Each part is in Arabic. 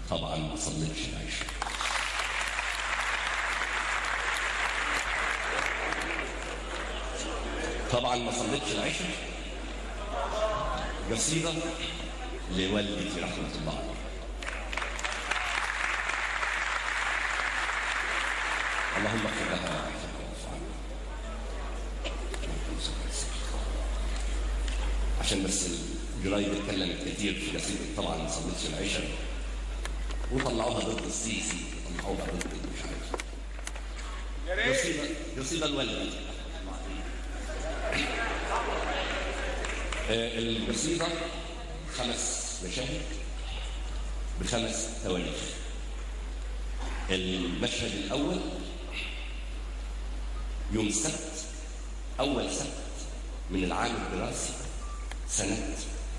طبعا ما صليتش العشاء. طبعا ما صليتش العشاء. قصيدة لوالدتي رحمة الله عليها. اللهم اغفر لها وارحمها واعف عنها. عشان بس الجرايد اتكلمت كتير في قصيدة طبعا ما صليتش العشاء، وطلعوها ضد السيسي وطلعوها ضد مش عارف. قصيدة الوالدة. القصيدة 5 مشاهد ب5 تواريخ. المشهد الأول يوم السبت، أول سبت من العام الدراسي سنة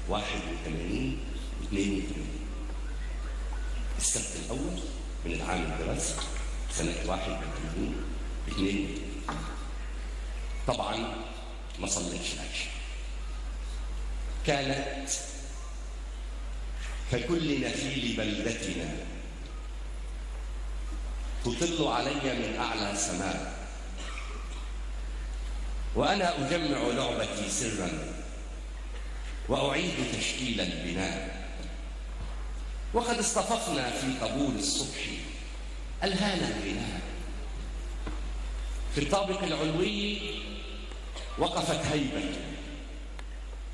81 82. السبت الأول من العام الدراسي سنة 81 82. طبعا ما صليتش العشاء. كانت ككل نخيل بلدتنا تطل علي من أعلى سماء، وأنا أجمع لعبتي سرا وأعيد تشكيل البناء. وقد اصطففنا في طابور الصبح ألهان الغناء. في الطابق العلوي وقفت هيبة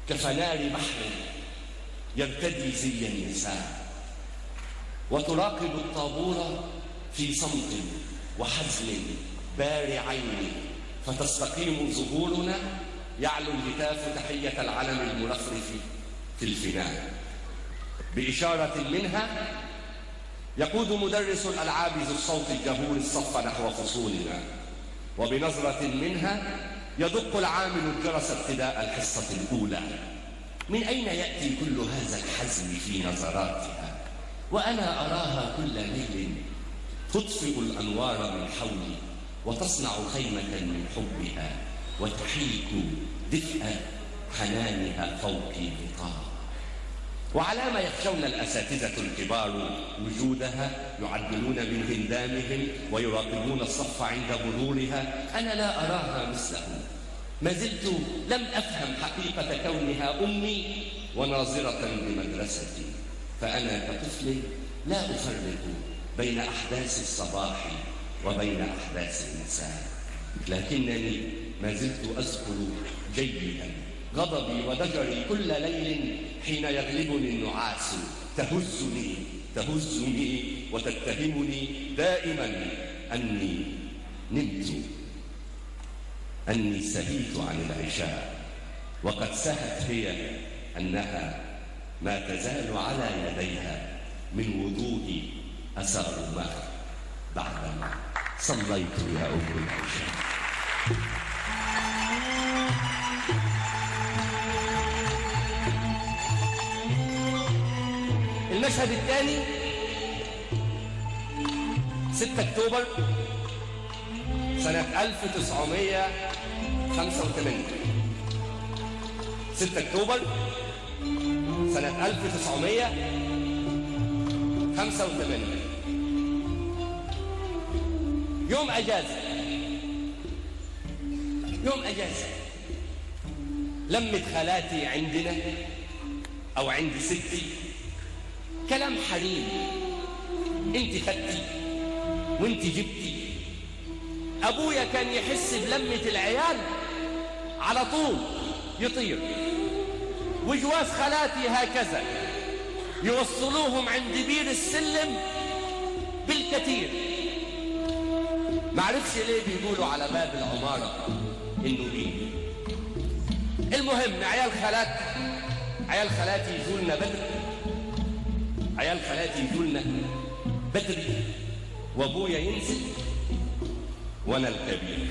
كفنار بحر يرتدي زي النساء، وتراقب الطابور في صمت وحزم بارعين، فتستقيم ظهورنا يعلو الهتاف تحية العلم المرفرف في الفناء. بإشارة منها يقود مدرس الألعاب ذو الصوت الجهور الصف نحو فصولنا، وبنظرة منها يدق العامل الجرس ابتداء الحصة الأولى. من أين يأتي كل هذا الحزم في نظراتها، وأنا أراها كل ليل تطفئ الأنوار من حولي وتصنع خيمة من حبها، وتحيك دفء حنانها فوقي غطاء. وعلام يخشون الأساتذة الكبار وجودها، يعدلون من هندامهم ويراقبون الصف عند مرورها. أنا لا أراها مثله، ما زلت لم أفهم حقيقة كونها أمي وناظرة بمدرستي. فأنا كطفل لا أفرق بين أحداث الصباح وبين أحداث المساء، لكنني ما زلت أذكر جيدا غضبي وضجري كل ليل حين يغلبني النعاس، تهزني وتتهمني دائما أني نمت، أني سهيت عن العشاء. وقد سهت هي أنها ما تزال على يديها من وضوء أثار الماء بعدما صليت يا أم العشاء. المشهد الثاني 6 أكتوبر سنة 1985. 6 أكتوبر سنة 1985. يوم أجازة، يوم أجازة. لمت خالاتي عندنا أو عند ستي، كلام حريم، انت خدتي وانت جبتي. أبويا كان يحس بلمة العيال على طول يطير، وجواز خالاتي هكذا يوصلوهم عند بير السلم بالكثير. معرفش ليه بيقولوا على باب العمارة إنه بير. المهم عيال خالاتي يجولنا بدري، عيال خالاتي يجولنا بدري، وابويا ينزل وانا الكبير.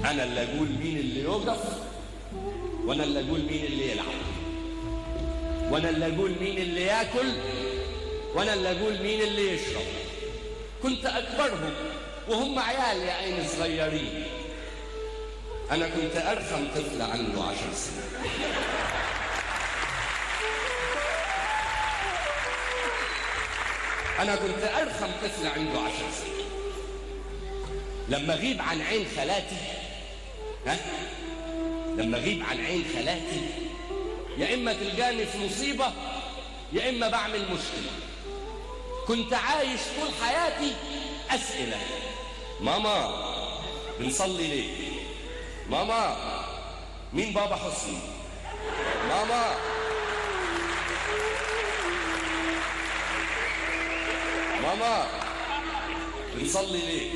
انا اللي اقول مين اللي يوقف، وانا اللي اقول مين اللي يلعب، وانا اللي اقول مين اللي ياكل، وانا اللي اقول مين اللي يشرب. كنت اكبرهم وهم عيال يا عين صغيرين. انا كنت ارخم طفل عنده 10 سنين. أنا كنت أرخم طفل عنده 10 سنين. لما أغيب عن عين خالاتي، لما أغيب عن عين خالاتي يا إما تلقاني في مصيبة يا إما بعمل مشكلة. كنت عايش طول حياتي أسئلة: ماما بنصلي ليه؟ ماما مين بابا حسني؟ ماما بنصلي ليه؟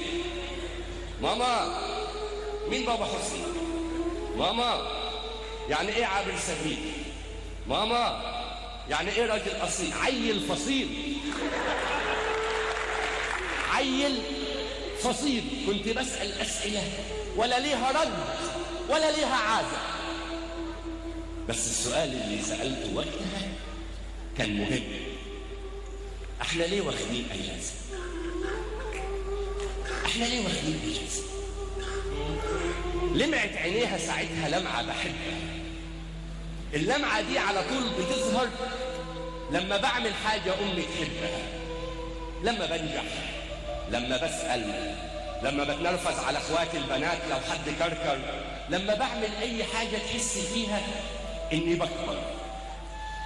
ماما مين بابا حسني؟ ماما يعني ايه عابر سبيل؟ ماما يعني ايه راجل اصيل؟ عيل فصيل، عيل فصيل. كنت بسأل أسئلة ولا ليها رد ولا ليها عازة. بس السؤال اللي سألته وقتها كان مهم: احنا ليه واخدين اجازة؟ احنا ليه واخدين اجازة؟ لمعت عينيها ساعتها لمعة بحبها. اللمعة دي على طول بتظهر لما بعمل حاجة أمي تحبها، لما بنجح، لما بسأل، لما بتنرفز على اخواتي البنات لو حد كركر، لما بعمل اي حاجة تحس فيها اني بكبر.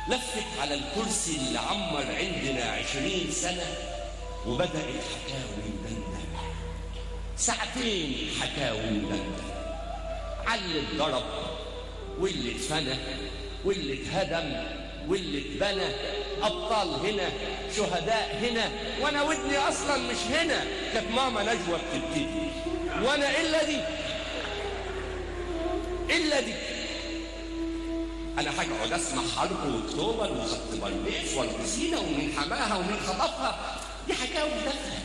لفت على الكرسي اللي عمر عندنا 20 سنة وبدأت حكاوي ندندن. ساعتين حكاوي ندندن، على اللي اتضرب واللي اتفنى واللي اتهدم واللي اتبنى، أبطال هنا، شهداء هنا، وأنا ودني أصلا مش هنا. كانت ماما نجوى بتبتدي وأنا إلا دي أنا هقعد أسمع حرب وأكتوبر وخط بارليف والبسينة ومين حماها ومين خطفها. دي حكاوي تافهة،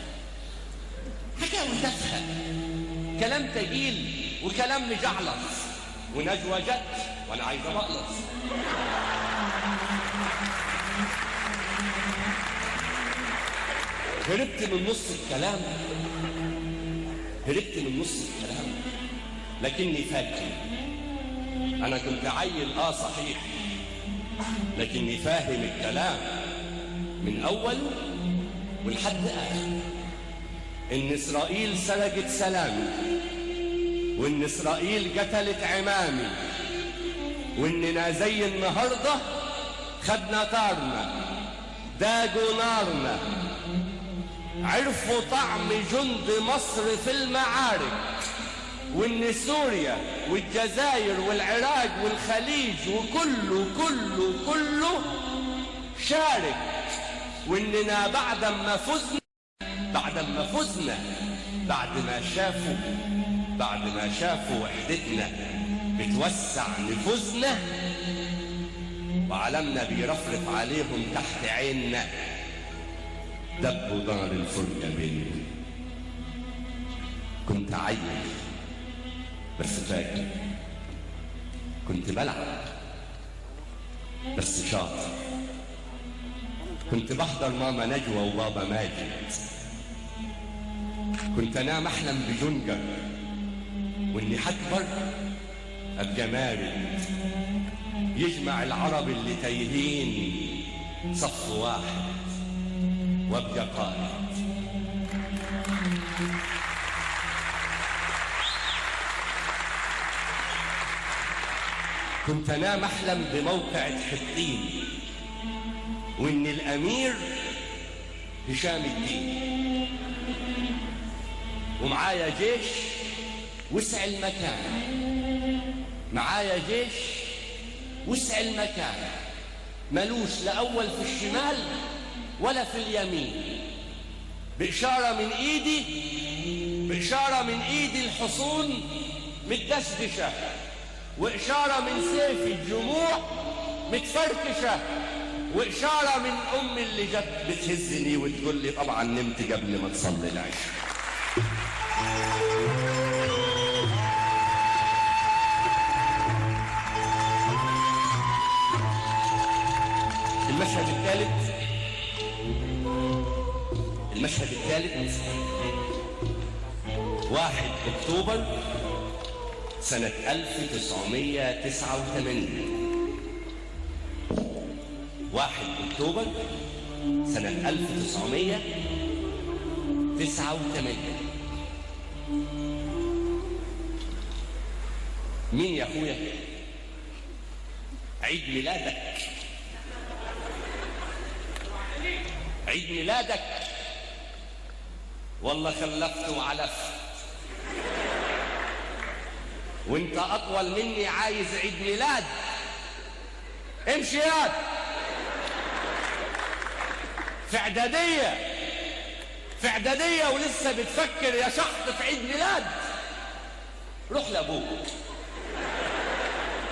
حكاوي تافهة، كلام تجيل وكلام مجعلص. ونجوى جت وأنا عايزة بقلص. هربت من نص الكلام، لكني فاكر. أنا كنت عيل صحيح، لكني فاهم الكلام من أوله ولحد آخر. إن إسرائيل سرقت سلامي، وإن إسرائيل قتلت عمامي، وإننا زي النهاردة خدنا طارنا، داقوا نارنا، عرفوا طعم جند مصر في المعارك، وإن سوريا والجزائر والعراق والخليج وكله شارك، وإننا بعد ما فزنا بعد ما شافوا وحدتنا بتوسع نفوذنا وعلمنا بيرفرف عليهم تحت عيننا، دبوا نار الفرقة بيننا. كنت عيل بس فاكر، كنت بلعب بس شاطر، كنت بحضر ماما نجوى وبابا ماجد، كنت انام احلم بجنجر واني هكبر ابقى مارد يجمع العرب اللي تايهين صف واحد وابقى قائد. كنت انام احلم بموقعة حطين وان الامير هشام الدين ومعايا جيش وسع المكان، معايا جيش وسع المكان، ملوش لا اول في الشمال ولا في اليمين. بإشارة من ايدي الحصون متدشدشة، وإشارة من سيف الجموع متفركشة، وإشارة من أمي اللي جت بتهزني وتقول لي طبعا نمت قبل ما تصلي العشاء. المشهد الثالث 1 أكتوبر سنة 1989. 1 أكتوبر سنة 1989. مين يا اخويا؟ عيد ميلادك، عيد ميلادك. والله خلفت وعلفت، وانت اطول مني عايز عيد ميلاد. امشي ياد، في اعدادية ولسه بتفكر يا شحط في عيد ميلاد. روح لابوك،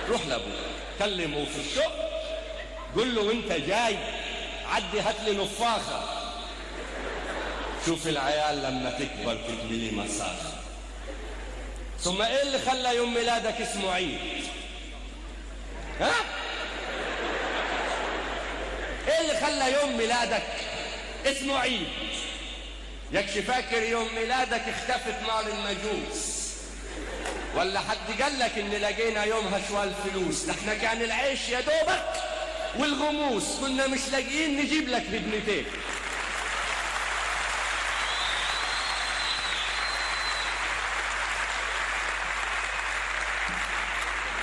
روح لابوك، كلمه في الشغل، قل له وانت جاي عدي هات لي نفاخة. شوف العيال لما تكبر تتملي مساخة. ثم ايه اللي خلى يوم ميلادك اسمه عيد؟ ها؟ ايه اللي خلى يوم ميلادك اسمه عيد؟ يكشي فاكر يوم ميلادك اختفت نار المجوس، ولا حد قال لك ان لقينا يومها شوال فلوس؟ ده احنا كان العيش يا دوبك والغموس، كنا مش لاقيين نجيب لك بابنتين.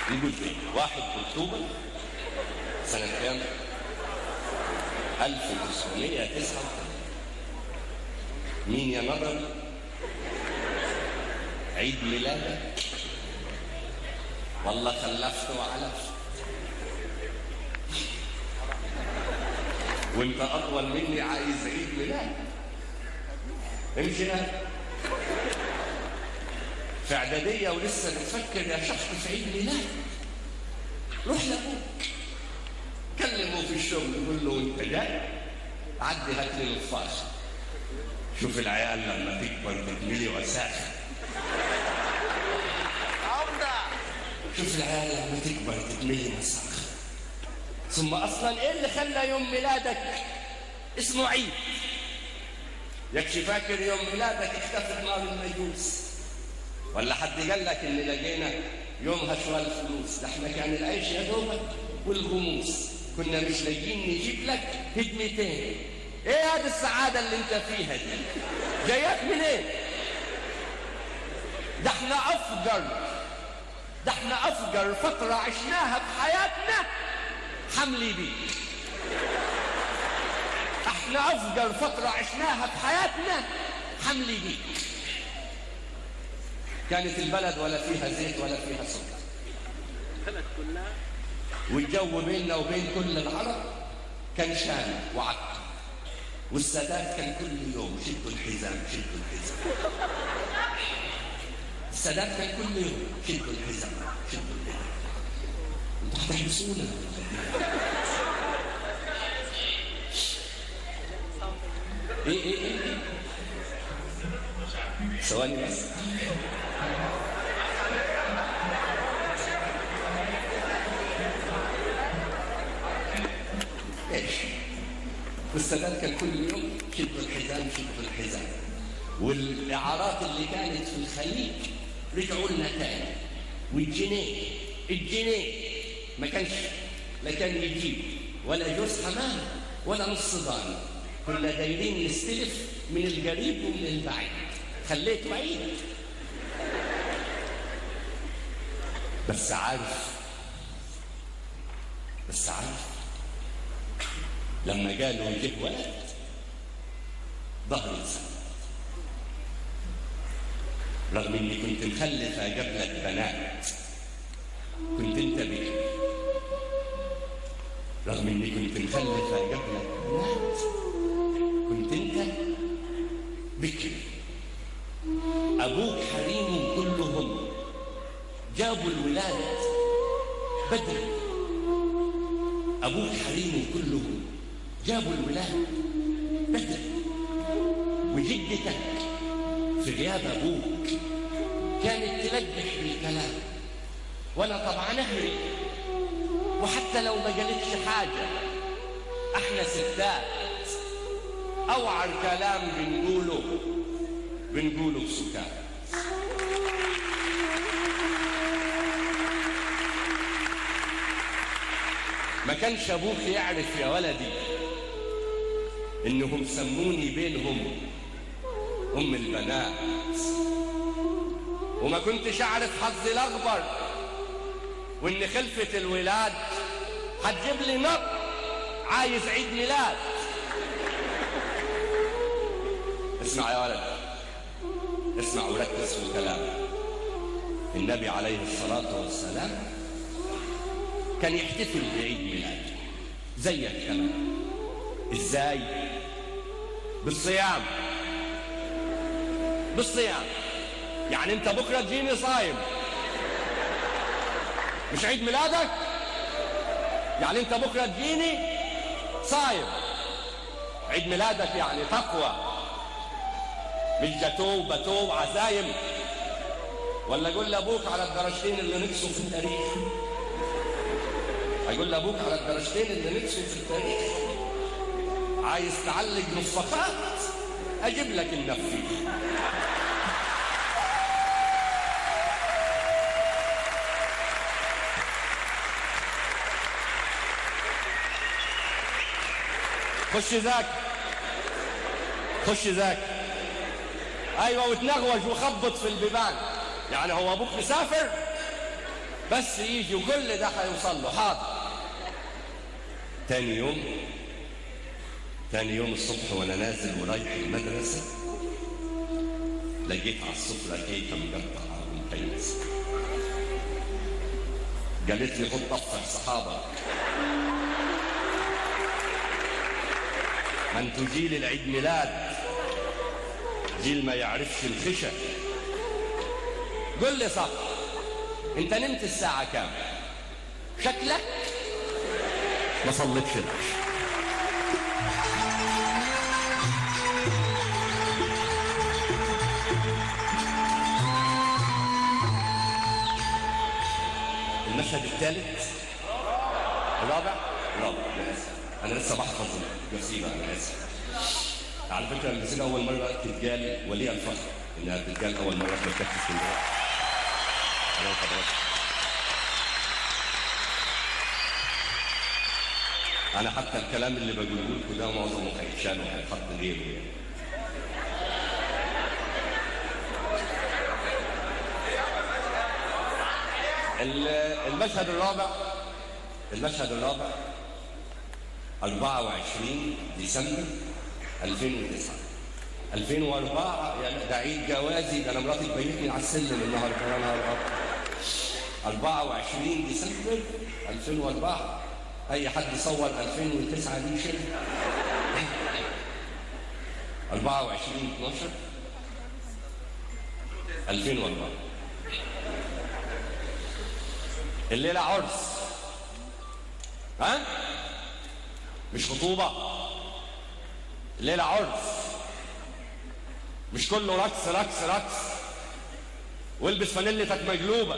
يقول لي 1 أكتوبر سنة كام؟ 1909. مين يا نظر؟ عيد ميلادك. والله خلفت وعلفت، وانت اطول مني عايز عيد ميلاد. امشي في اعدادية ولسه بتفكر يا شخص في عيد ميلاد. روح لابوك، كلمه في الشغل، قول له وانت جاي عدي هات لي نفاخة. شوف العيال لما تكبر تتملي وساخة. شوف العيال لما تكبر تتملي مساخة. ثم اصلا ايه اللي خلى يوم ميلادك اسمه عيد؟ يكشي فاكر يوم ميلادك اختفت نار المجوس، ولا حد قال لك ان لقينا يومها شوال فلوس؟ ده احنا كان العيش يا دوبك والغموس، كنا مش لاقيين نجيب لك هدمتين. ايه هذه السعادة اللي انت فيها دي؟ جايك منين؟ ده احنا افجر فترة عشناها بحياتنا حملي بيك. احنا افجر فترة عشناها بحياتنا حملي بيك. كانت البلد ولا فيها زيت ولا فيها سكر، البلد كلها، والجو بيننا وبين كل العرب كان شامي وعكر، والسادات كان كل يوم شدوا الحزام شدوا الحزام. السادات كان كل يوم شدوا الحزام شدوا الحزام. انتوا هتحبسونا. ايه ثواني بس. ايش؟ والسادات كان كل يوم شدوا الحزام شدوا الحزام. والاعارات اللي كانت في الخليج رجعوا لنا تاني. والجنيه ما كانش لا كان يجيب ولا جوز حمام ولا نص ضاني، كنا دايرين نستلف من القريب ومن البعيد. خليته عيد. بس عارف لما قالوا يجيه ولد ظهري اتسد، رغم اني كنت مخلفه قبلك بنات، كنت انت بكري. رغم اني كنت مخلفه قبلك بنات، كنت انت بكري. ابوك حريم كلهم جابوا الولاد بدري. ابوك حريم كلهم جابوا الولاد بدري. وجدتك في غياب ابوك كانت تلقح بالكلام، وانا طبعا اهري، وحتى لو ما قالتش حاجه احنا ستات اوعر كلام بنقوله بسكات. ما كانش ابوك يعرف يا ولدي إنهم سموني بينهم أم البنات، وما كنتش أعرف حظي الأخبر، وإن خلفة الولاد هتجيب لي نط عايز عيد ميلاد. اسمع يا ولد، اسمع وركز في الكلام. النبي عليه الصلاة والسلام كان يحتفل بعيد ميلاده زيك كمان. ازاي؟ بالصيام. بالصيام. يعني انت بكره تجيني صايم، مش عيد ميلادك؟ يعني انت بكره تجيني صايم. عيد ميلادك يعني تقوى، مش جاتوه وباتوه وعزايم. ولا قول لابوك على الدرجتين اللي نقصوا في التاريخ. اقول لابوك على الدرجتين اللي نقصوا في التاريخ. عايز تعلق نصفات اجيب لك النفي. خش ذاك، خش ذاك. ايوه، وتنغوج وخبط في البيبان. يعني هو ابوك مسافر بس يجي وكل ده هيوصل له. حاضر. تاني يوم الصبح وانا نازل ورايح المدرسه لقيت على السفره كيكه مقطعه ومكيسه. قالت لي خد طفح صحابه، ما انتوا جيل العيد ميلاد، جيل ما يعرفش الخشب. قل لي صح، انت نمت الساعة كام؟ شكلك ما صليتش العشاء. المشهد الثالث الرابع أنا آسف، أنا لسه بحفظ القصيدة. أنا آسف. على فكرة القصيدة أول مرة تتقال ولي الفخر إنها تتقال أول مرة في مكتبة اسكندرية. أنا وحضرتك. أنا حتى الكلام اللي بقوله لكم ده معظمه هيتشال وهيتحط غيره يعني. المشهد الرابع 24 ديسمبر 2009. 2004 يعني ده عيد جوازي، ده انا مراتي تبيتني على السلم النهارده. يا نهار ابيض. 24 ديسمبر 2004. اي حد صور 2009 دي شيء. 24 12 2004. الليله عرس. ها؟ مش خطوبه، الليله عرس. مش كله رقص رقص رقص والبس فانيلتك مقلوبه.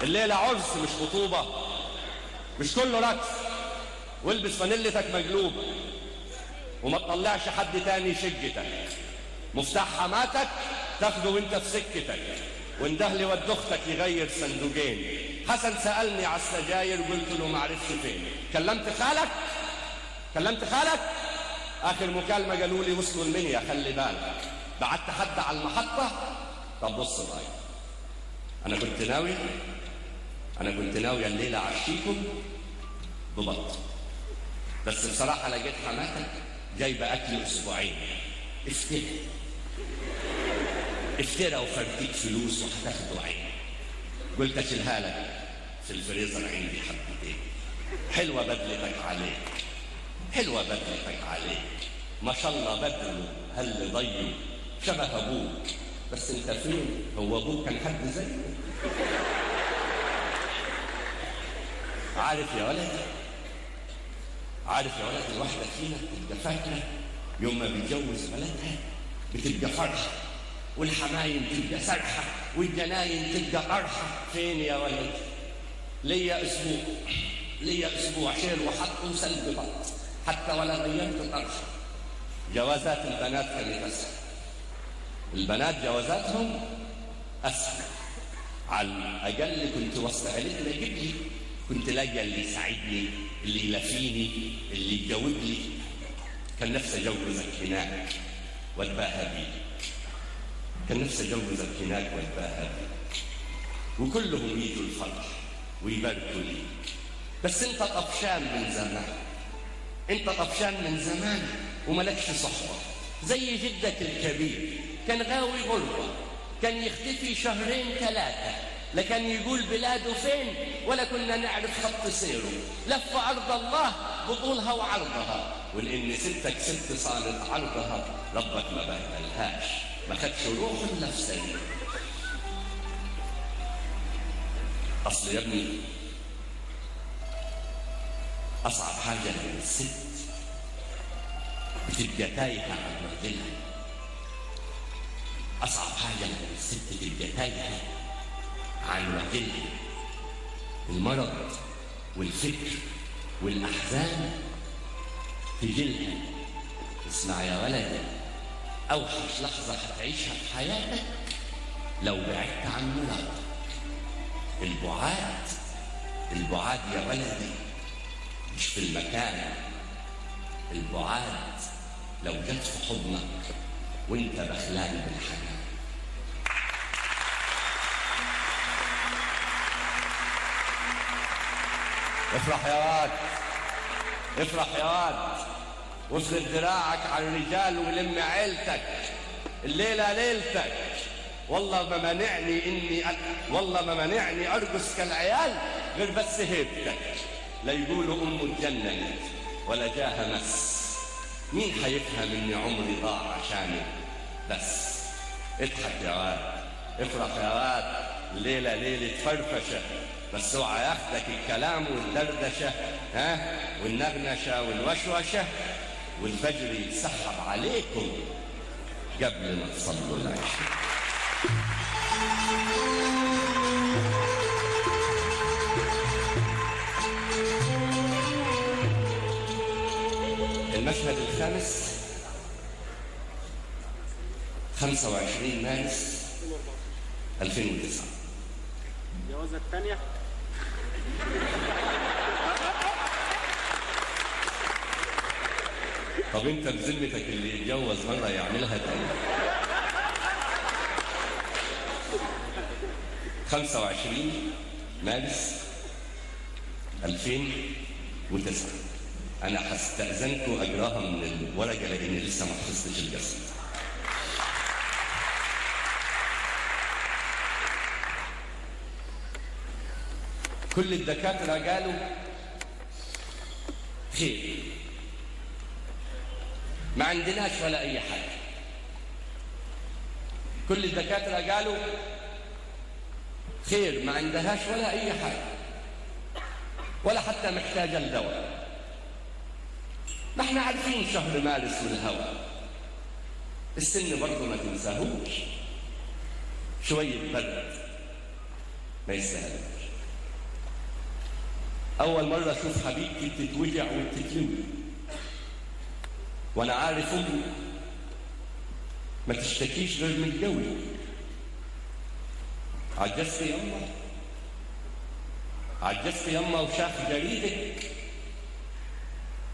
الليله عرس مش خطوبه. مش كله رقص والبس فانيلتك مقلوبه. وما تطلعش حد تاني شقتك. مفتاح حماتك تاخده وانت في سكتك. واندهلي ود اختك يغير صندوقين. حسن سالني على السجاير وقلت له ما عرفش فين. كلمت خالك. اخر مكالمه قالوا لي وصلوا المنيا، خلي بالك. بعت حد على المحطه. طب بص بقى، انا كنت ناوي الليله اعشيكم ببط، بس بصراحه لقيت حماتك جايبه اكل اسبوعين. افترى وفرتيك فلوس وهتاخدوا عين. قلت اشيلها لك في الفريزر عندي حبتين. حلوه بدلتك عليك، ما شاء الله. بدر هل ضيق شبه ابوك، بس انت فين؟ هو ابوك كان حد زيه؟ عارف يا ولد، الواحده فينا بتبقى فاكره يوم ما بيتجوز بلدها بتبقى فرحه، والحمايم تبقى سرحه، والجناين تبقى قرحه. فين يا ولد؟ ليا اسبوع شيل وحط وسلب بط، حتى ولا غيرت طرحه. جوازات البنات كانت اسهل. البنات جوازاتهم اسهل. على الاقل كنت وسط عيلتنا جيب لي كنت لاقي اللي يساعدني، اللي يلافيني، اللي يجاوب لي. كان نفسي اجوزك هناك واتباهى بيك، كان نفسي اجوزك هناك واتباهى بيك، وكلهم يجوا الفرح ويباركوا لي. بس انت طفشان من زمان، انت طفشان من زمان وملكش صحبه. زي جدك الكبير كان غاوي غربه، كان يختفي شهرين ثلاثه، لا كان يقول بلاده فين ولا كنا نعرف خط سيره. لف ارض الله بطولها وعرضها، ولان ستك ست صارت عرضها، ربك ما بهدلهاش، ما خدش روح الا في سرير. اصل يا ابني اصعب حاجه من الست بتبقى تايهه عن راجلها. اصعب حاجه من الست تبقى تايهه عن راجلها. المرض والفكر والاحزان في جيلها. اسمع يا ولدي، اوحش لحظه هتعيشها في حياتك لو بعدت عن مراتك. البعاد يا ولدي مش في المكان، البعاد لو جت في حضنك وانت بخلان بالحنان. افرح يا واد، افرح يا واد، وافرد ذراعك على الرجال ولم عيلتك. الليله ليلتك. والله ما منعني ارقص كالعيال غير بس هيبتك. لا يقولوا امه اتجننت ولا جاها مس. مين حيفهم ان عمري ضاع عشاني بس؟ اضحك يا واد، افرح يا واد. الليله ليله فرفشه، بس اوعى ياخدك الكلام والدردشه والنغنشه والوشوشه والفجر يتسحب عليكم قبل ما تصلوا العشاء. المشهد الخامس 25 مارس 2009. الجوازة الثانية. طب انت بذمتك اللي يتجوز مرة يعملها تاني؟ 25 مارس 2009. انا هستأذنكم اجراها من الورقة لاني لسه ما حفظتش الجسد. كل الدكاترة قالوا خير، ما عندناش ولا اي حاجة. كل الدكاترة قالوا خير، ما عندهاش ولا اي حاجة ولا حتى محتاجة الدواء. ما احنا عارفين شهر مارس والهوى، السن برضه ما تنساهوش، شوية برد ما يستاهلش. أول مرة أشوف حبيبتي بتتوجع وبتتلوي، وأنا عارف أمي ما تشتكيش غير من الجو. عجزت يما وشاف جريدك،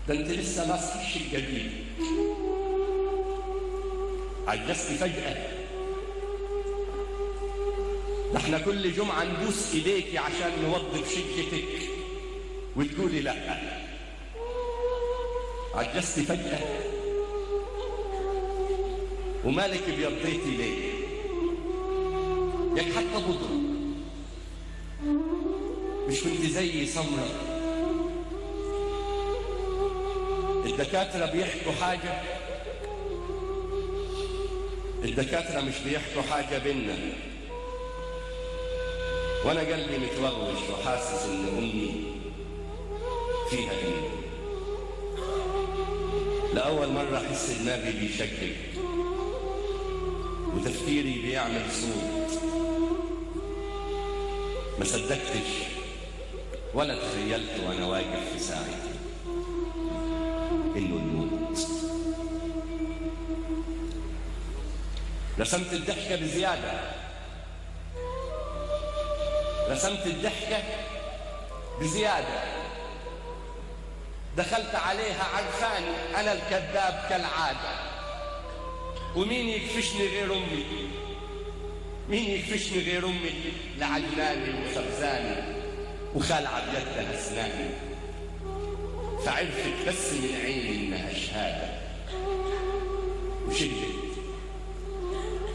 ده أنت لسه ما صحيش الجديد. عجزت فجأة، ده احنا كل جمعة ندوس إيديكي عشان نوظف شقتك وتقولي لا. عجزتي فجأة، ومالك بيرضيتي ليه؟ ياك حتى بضرة مش كنت زي سمرة. الدكاترة بيحكوا حاجة، الدكاترة مش بيحكوا حاجة بينا، وانا قلبي متوغوش وحاسس ان امي فيها جنين. لأول مرة أحس دماغي بيشكل وتفكيري بيعمل صوت. ما صدقتش ولا تخيلت وأنا واقف في ساعتي إنه الموت. رسمت الضحكة بزيادة، رسمت الضحكة بزيادة. دخلت عليها عرفاني أنا الكذاب كالعادة، ومين يكفشني غير أمي؟ مين يكفشني غير أمي اللي عجناني وخبزاني وخالعة بيدها أسناني؟ فعرفت بس من عيني إنها شهادة، وشهدت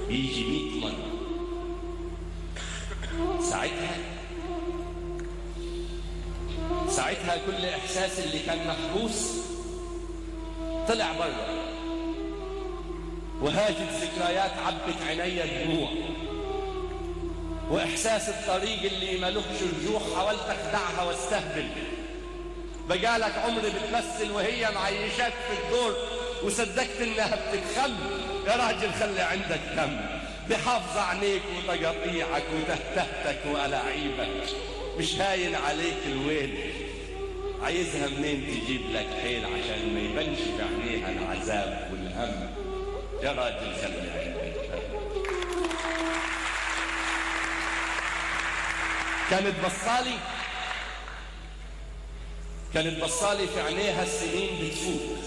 يجي 100 مرة. ساعتها كل إحساس اللي كان محبوس طلع برا، وهاجت ذكريات عبت عيني دموع، وإحساس الطريق اللي ملوش رجوع حاولت أخدعها واستهبل. بقالك عمري بتمثل وهي معيشاك في الدور، وصدقت إنها بتتخم. يا راجل خلي عندك دم، بحافظ عينيك وتقاطيعك وتهتهتك وألاعيبك، مش هاين عليك الويل. عايزها منين تجيب لك حيل عشان ما يبانش بعينيها العذاب والهم؟ يا راجل خلي عندك دم. كانت بصالي في عينيها السنين بتفوت،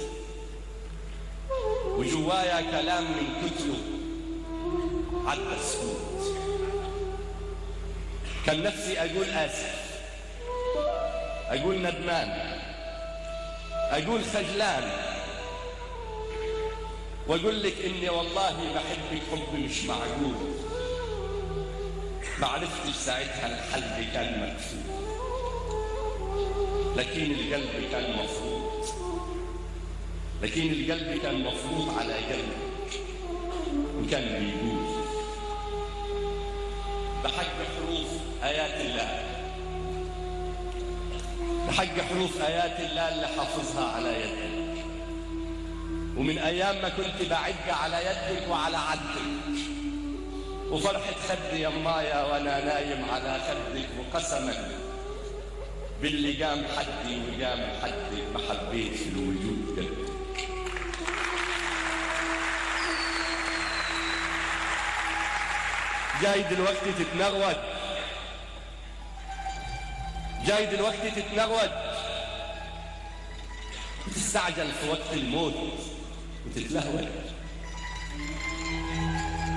وجوايا كلام من كتره عدى السكوت. كان نفسي أقول آسف، أقول ندمان، أقول خجلان، وأقول لك إني والله بحبك حب مش معقول. ما عرفتش ساعتها الحل كان مكفوف، لكن القلب كان مفروض على قلبك، وكان بيقول بحق حروف آيات الله اللي حافظها على يدك، ومن أيام ما كنت بعج على يدك وعلى عدك، وفرحة خدي يمايا وأنا نايم على خدك، وقسمك باللي قام حدي وقام حدك ما حبيت في الوجود قلبك. جاي دلوقتي تتنغود وتستعجل في وقت الموت وتتلهوج.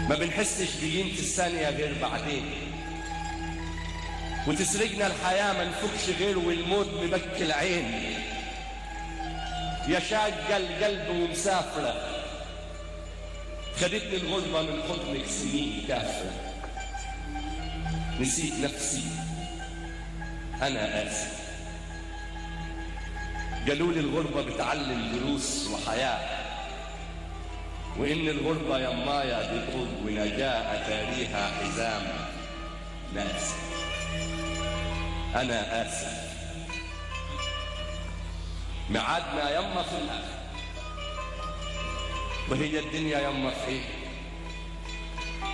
ما بنحسش بقيمة الثانية غير بعدين، وتسرقنا الحياة ما نفكش غير والموت مبكي العين. يا شاقة القلب ومسافرة، خدتني الغربة من حضنك سنين كافرة. نسيت نفسي أنا آسف. قالوا لي الغربة بتعلم دروس وحياة، وإن الغربة يمايا بطول ونجاة أتاريها حزام ناس. أنا آسف. معادنا يما في الآخر، وهي الدنيا يما في إيه؟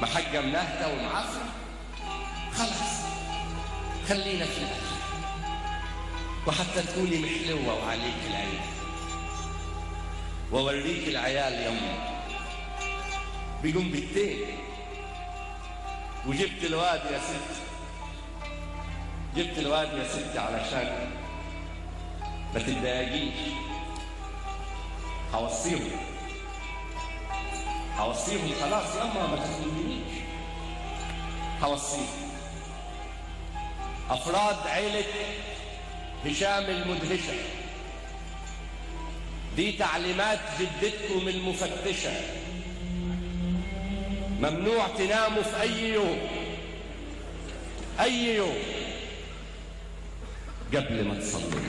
ما حجمناها ونعفر، خلاص خلينا في الآخر، وحتى تكوني محلوة وعليك العين، ووريك العيال يما بيقوم بالتين. وجبت الواد يا ستي علشان ما تتضايقيش. هوصيهم خلاص يما ما تخلينيش. هوصيهم أفراد عيلة هشام المدهشة، دي تعليمات جدتكم المفتشة. ممنوع تناموا في أي يوم قبل ما تصلوا.